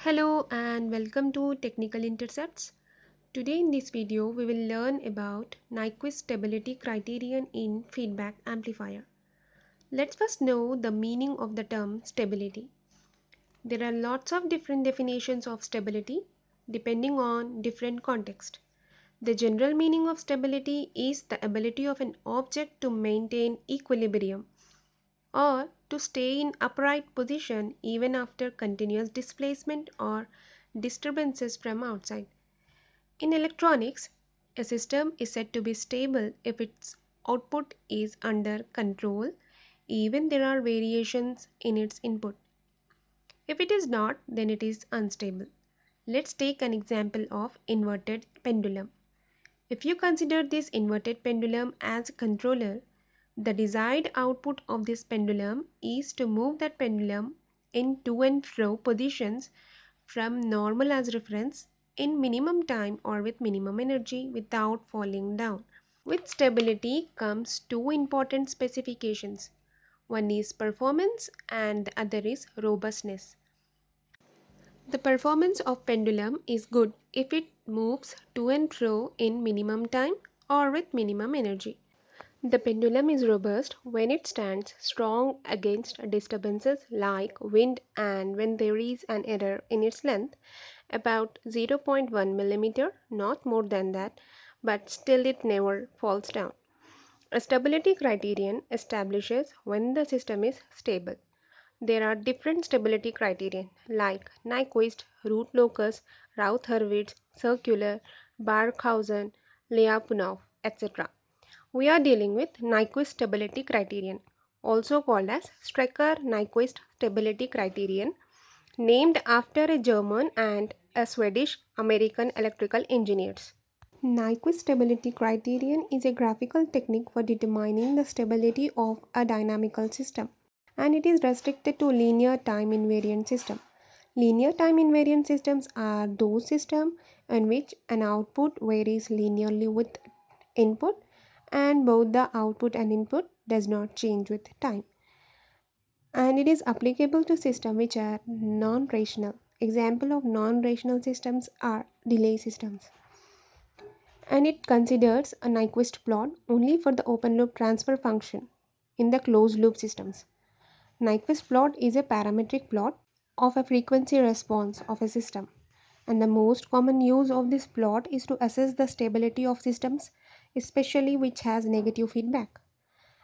Hello and welcome to Technical Intercepts. Today in this video we will learn about Nyquist stability criterion in feedback amplifier. Let's first know the meaning of the term stability. There are lots of different definitions of stability depending on different context. The general meaning of stability is the ability of an object to maintain equilibrium or to stay in upright position even after continuous displacement or disturbances from outside. In electronics, a system is said to be stable if its output is under control, even there are variations in its input. If it is not, then it is unstable. Let's take an example of inverted pendulum. If you consider this inverted pendulum as a controller, the desired output of this pendulum is to move that pendulum in to and fro positions from normal as reference in minimum time or with minimum energy without falling down. With stability comes two important specifications. One is performance and the other is robustness. The performance of pendulum is good if it moves to and fro in minimum time or with minimum energy. The pendulum is robust when it stands strong against disturbances like wind and when there is an error in its length, about 0.1 mm, not more than that, but still it never falls down. A stability criterion establishes when the system is stable. There are different stability criterion like Nyquist, Root-Locus, Routh-Hurwitz, Circular, Barkhausen, Lyapunov, etc. We are dealing with Nyquist stability criterion, also called as Strecker-Nyquist stability criterion, named after a German and a Swedish American electrical engineers. Nyquist stability criterion is a graphical technique for determining the stability of a dynamical system, and it is restricted to linear time invariant system. Linear time invariant systems are those systems in which an output varies linearly with input and both the output and input does not change with time. And it is applicable to systems which are non-rational. Example of non-rational systems are delay systems. And it considers a Nyquist plot only for the open loop transfer function in the closed loop systems. Nyquist plot is a parametric plot of a frequency response of a system, and the most common use of this plot is to assess the stability of systems, especially which has negative feedback.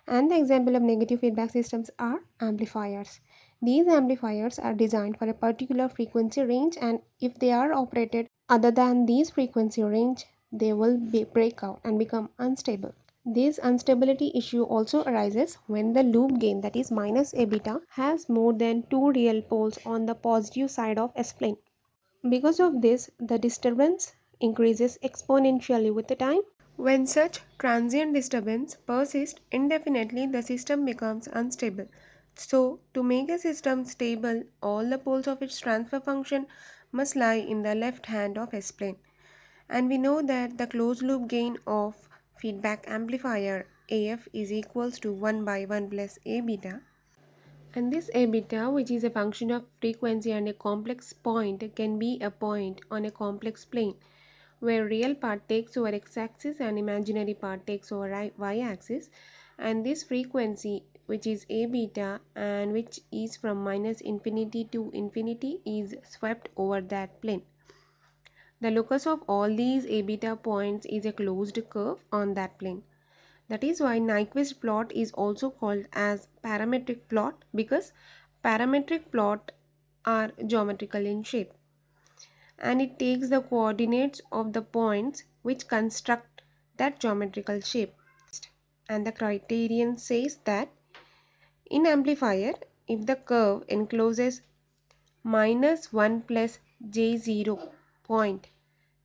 And the example of negative feedback systems are amplifiers. These amplifiers are designed for a particular frequency range, and if they are operated other than these frequency range, they will break out and become unstable. This instability issue also arises when the loop gain, that is minus A beta, has more than two real poles on the positive side of S plane. Because of this, the disturbance increases exponentially with the time. When such transient disturbance persists indefinitely, the system becomes unstable. So, to make a system stable, all the poles of its transfer function must lie in the left hand of S plane. And we know that the closed loop gain of feedback amplifier AF is equals to 1 by 1 plus A beta. And this A beta, which is a function of frequency and a complex point, can be a point on a complex plane where real part takes over x-axis and imaginary part takes over y-axis, and this frequency, which is A beta and which is from minus infinity to infinity, is swept over that plane. The locus of all these A beta points is a closed curve on that plane. That is why Nyquist plot is also called as parametric plot, because parametric plot are geometrical in shape, and it takes the coordinates of the points which construct that geometrical shape. And the criterion says that in amplifier, if the curve encloses minus 1 plus j0 point,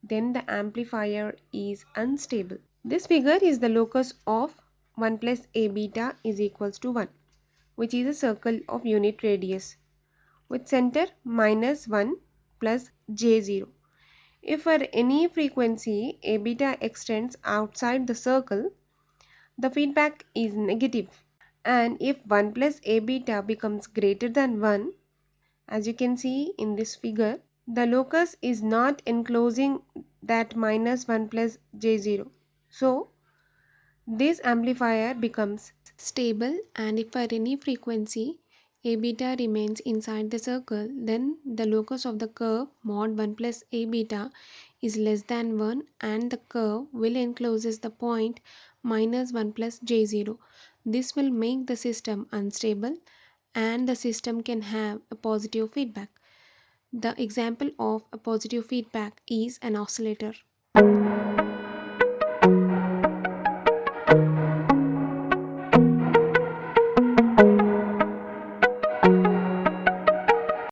then the amplifier is unstable. This figure is the locus of 1 plus A beta is equals to 1, which is a circle of unit radius with center minus 1 plus j0. If for any frequency A beta extends outside the circle, the feedback is negative. And if 1 plus A beta becomes greater than 1, as you can see in this figure, the locus is not enclosing that minus 1 plus j0. So, this amplifier becomes stable, and if for any frequency a beta remains inside the circle, then the locus of the curve mod 1 plus a beta is less than 1 and the curve will encloses the point minus 1 plus j0. This will make the system unstable and the system can have a positive feedback. The example of a positive feedback is an oscillator.